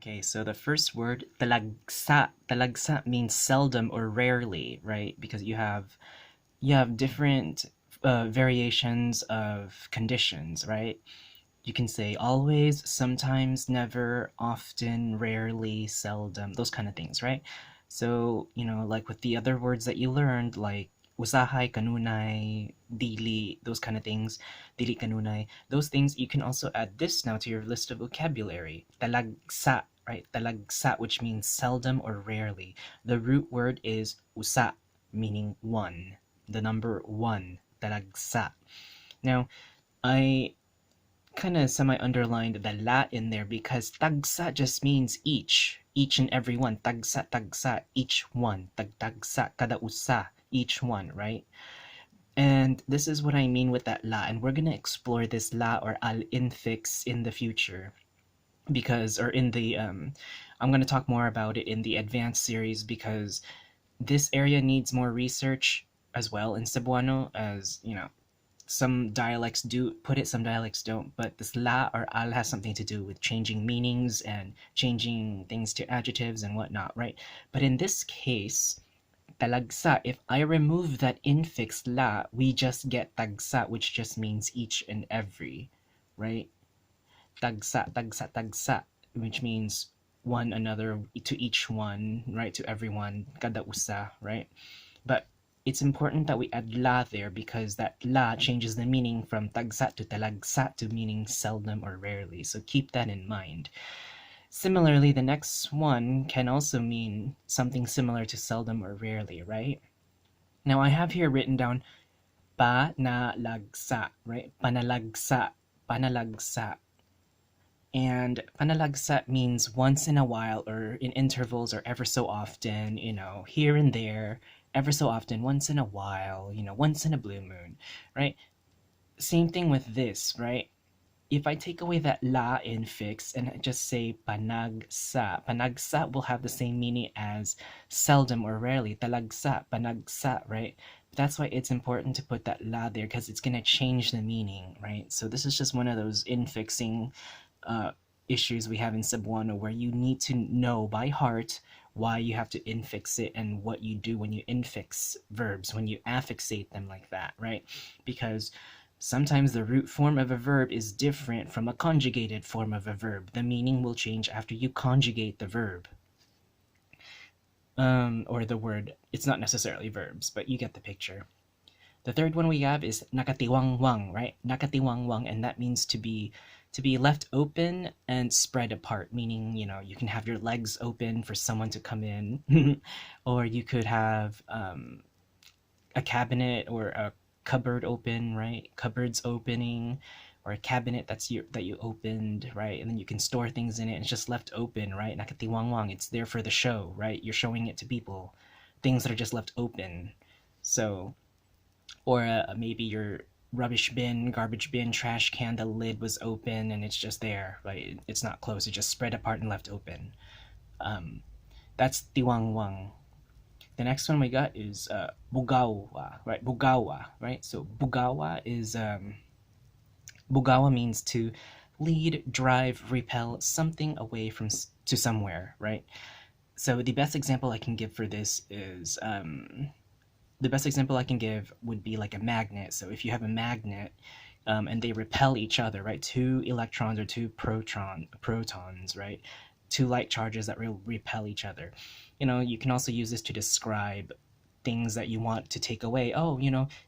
Okay, so the first word, talagsa. Talagsa means seldom or rarely, right? Because you have different variations of conditions, right? You can say always, sometimes, never, often, rarely, seldom, those kind of things, right? So, like with the other words that you learned, like usahay, kanunay, dili, those kind of things, dili kanunay, those things, you can also add this now to your list of vocabulary. Talagsa, right? Talagsa, which means seldom or rarely. The root word is usa, meaning one, the number one, talagsa. Now, I kind of semi underlined the la in there because tagsa just means each and every one. Tagsa, each one. Tagsa, kada usa, each one, right? And this is what I mean with that la, and we're gonna explore this la or al infix in the future because, or in the, I'm gonna talk more about it in the advanced series because this area needs more research as well in Cebuano, as some dialects do put it, some dialects don't, but this la or al has something to do with changing meanings and changing things to adjectives and whatnot, right? But in this case, talagsa, if I remove that infix la, we just get tagsa, which just means each and every, right? Tagsa, tagsa, tagsa, which means one another, to each one, right? To everyone, kada usa, right? But it's important that we add la there because that la changes the meaning from tagsa to talagsa to meaning seldom or rarely. So keep that in mind. Similarly, the next one can also mean something similar to seldom or rarely, right? Now I have here written down panalagsa, right? Panalagsa, panalagsa. And panalagsa means once in a while or in intervals or ever so often, here and there, ever so often, once in a while, once in a blue moon, right? Same thing with this, right? If I take away that la infix and just say panagsa, panagsa will have the same meaning as seldom or rarely, talagsa, panagsa, right? That's why it's important to put that la there because it's going to change the meaning, right? So this is just one of those infixing uh, issues we have in Cebuano where you need to know by heart why you have to infix it and what you do when you infix verbs, when you affixate them like that, right? Because sometimes the root form of a verb is different from a conjugated form of a verb. The meaning will change after you conjugate the verb. Or the word. It's not necessarily verbs, but you get the picture. The third one we have is nakatiwangwang, right? Nakatiwangwang, and that means to be left open and spread apart, meaning you can have your legs open for someone to come in, or you could have a cabinet or a cupboard open, right? Cupboards opening, or a cabinet that you opened, right? And then you can store things in it. And it's just left open, right? Nakatiwangwang. It's there for the show, right? You're showing it to people. Things that are just left open. So, or maybe your rubbish bin, garbage bin, trash can, the lid was open and it's just there, right? It's not closed. It's just spread apart and left open. Um, that's tiwangwang. The next one we got is bugawa, right? Bugawa, right? So bugawa means to lead, drive, repel something away from to somewhere, right? So the best example I can give for this is the best example I can give would be like a magnet. So if you have a magnet and they repel each other, right? Two electrons or two protons, right? Two light charges that will repel each other. You can also use this to describe things that you want to take away. Oh,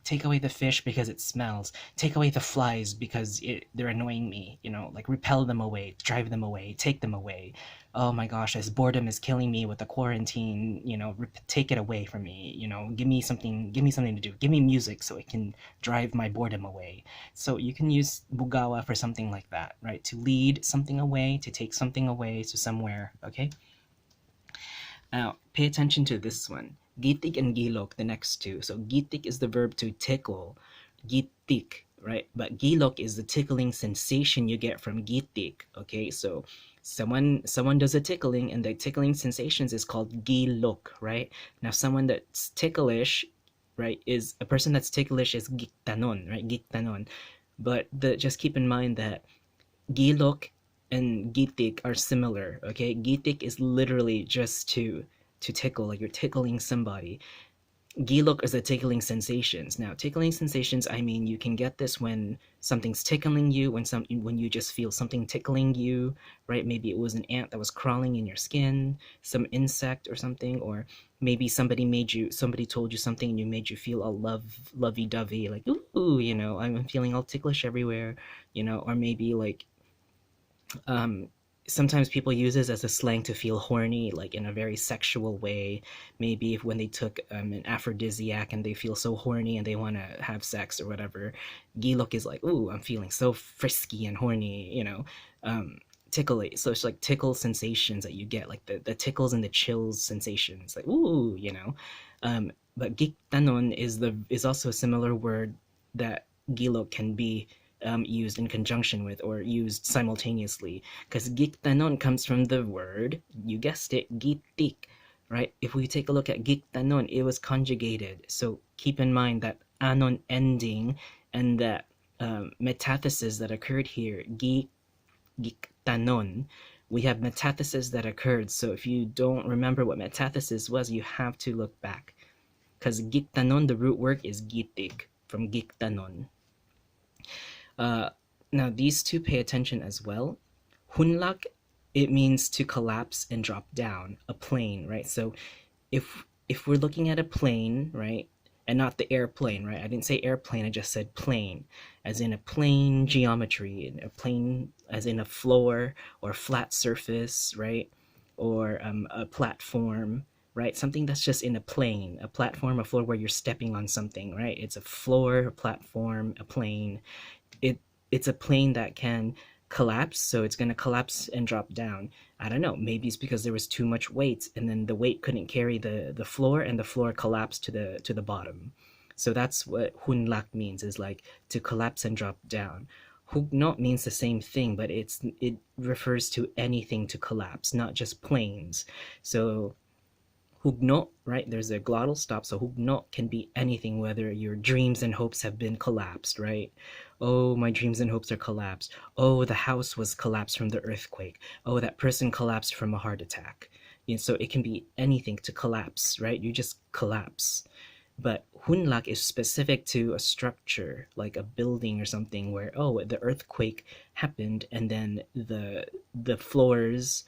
take away the fish because it smells. Take away the flies because they're annoying me. Like repel them away, drive them away, take them away. Oh my gosh, this boredom is killing me with the quarantine. Take it away from me. Give me something. Give me something to do. Give me music so it can drive my boredom away. So you can use bugawa for something like that, right? To lead something away, to take something away to somewhere. Okay. Now, pay attention to this one. Gitik and gilok, the next two. So gitik is the verb to tickle. Gitik, right? But gilok is the tickling sensation you get from gitik. Okay, so someone does a tickling and the tickling sensations is called gilok, right? Now someone that's ticklish, right, is a person that's ticklish is giktanon, right? Giktanon. But just keep in mind that gilok and gitik are similar. Okay, gitik is literally just to tickle, like you're tickling somebody. Gilok is the tickling sensations. Now, tickling sensations, I mean, you can get this when something's tickling you, when you just feel something tickling you, right? Maybe it was an ant that was crawling in your skin, some insect or something, or maybe somebody told you something and you made you feel all lovey-dovey, like ooh, I'm feeling all ticklish everywhere, or maybe like um, sometimes people use this as a slang to feel horny, like in a very sexual way. Maybe if when they took an aphrodisiac and they feel so horny and they want to have sex or whatever, gilok is like, ooh, I'm feeling so frisky and horny, um, tickly. So it's like tickle sensations that you get, like the tickles and the chills sensations, like ooh, but giktanon is also a similar word that gilok can be used in conjunction with or used simultaneously, because giktanon comes from the word, you guessed it, gitik, right? If we take a look at giktanon, it was conjugated. So keep in mind that anon ending and that metathesis that occurred here, giktanon, we have metathesis that occurred. So if you don't remember what metathesis was, you have to look back. Because giktanon, the root word is gitik, from giktanon. Uh, Now, these two pay attention as well. Hunlak, it means to collapse and drop down, a plane, right? So if we're looking at a plane, right, and not the airplane, right? I didn't say airplane, I just said plane, as in a plane geometry, a plane as in a floor or flat surface, right? Or a platform, right? Something that's just in a plane, a platform, a floor where you're stepping on something, right? It's a floor, a platform, a plane. It's a plane that can collapse, so it's going to collapse and drop down. I don't know, maybe it's because there was too much weight and then the weight couldn't carry the floor and the floor collapsed to the bottom. So that's what hunlak means, is like to collapse and drop down. Hugnot means the same thing, but it refers to anything to collapse, not just planes. So hugno, right? There's a glottal stop, so hugno can be anything, whether your dreams and hopes have been collapsed, right? Oh, my dreams and hopes are collapsed. Oh, the house was collapsed from the earthquake. Oh, that person collapsed from a heart attack. So it can be anything to collapse, right? You just collapse. But hunlak is specific to a structure, like a building or something, where the earthquake happened and then the floors,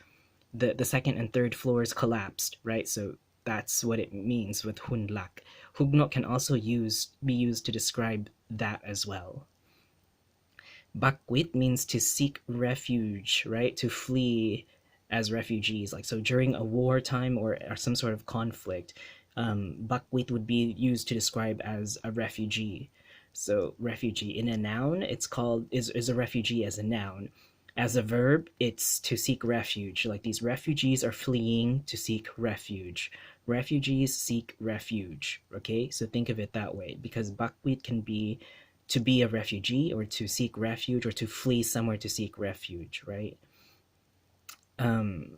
the second and third floors collapsed, right? So that's what it means with hunlak. Hugnot can also be used to describe that as well. Bakwit means to seek refuge, right? To flee as refugees. Like, so during a wartime or some sort of conflict, bakwit would be used to describe as a refugee. So refugee in a noun, it's called is a refugee as a noun. As a verb, it's to seek refuge. Like, these refugees are fleeing to seek refuge. Refugees seek refuge. Okay, so think of it that way, because bakwit can be to be a refugee or to seek refuge or to flee somewhere to seek refuge, right? Um,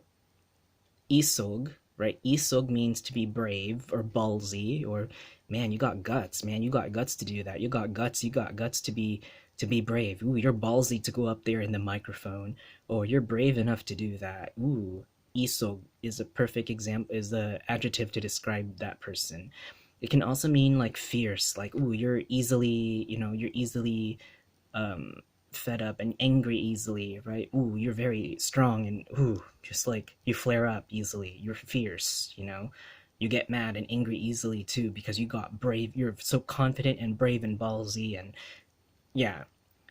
Isog, right? Isog means to be brave or ballsy, or man, you got guts, man, you got guts to do that. You got guts to be brave. Ooh, you're ballsy to go up there in the microphone. Or you're brave enough to do that. Ooh, Isog is a perfect example, is the adjective to describe that person. It can also mean like fierce, like ooh, you're easily um, fed up and angry easily, right? Ooh, you're very strong and ooh, just like you flare up easily. You're fierce, You get mad and angry easily too because you got brave. You're so confident and brave and ballsy, and yeah.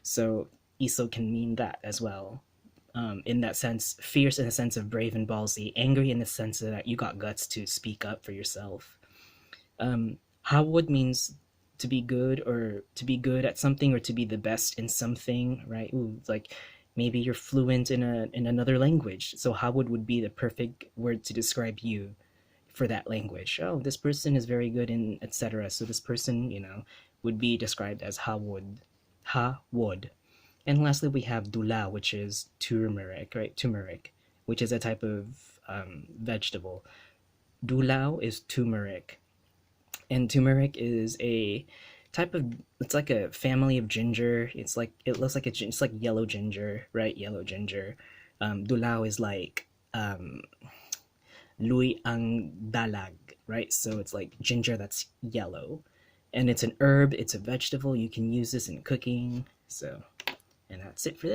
So Iso can mean that as well. In that sense, fierce in the sense of brave and ballsy, angry in the sense that you got guts to speak up for yourself. Howwood means to be good, or to be good at something, or to be the best in something, right? Ooh, like maybe you're fluent in another language. So Howwood would be the perfect word to describe you for that language. Oh, this person is very good in etc. So this person, would be described as Howwood. Hawwood. And lastly, we have dula, which is turmeric, right? Turmeric, which is a type of vegetable. Dulao is turmeric, and turmeric is a type of, it's like a family of ginger. It looks like it's like yellow ginger, right? Yellow ginger. Dulao is like lui ang dalag, right? So it's like ginger that's yellow. And it's an herb, it's a vegetable. You can use this in cooking. So, and that's it for this.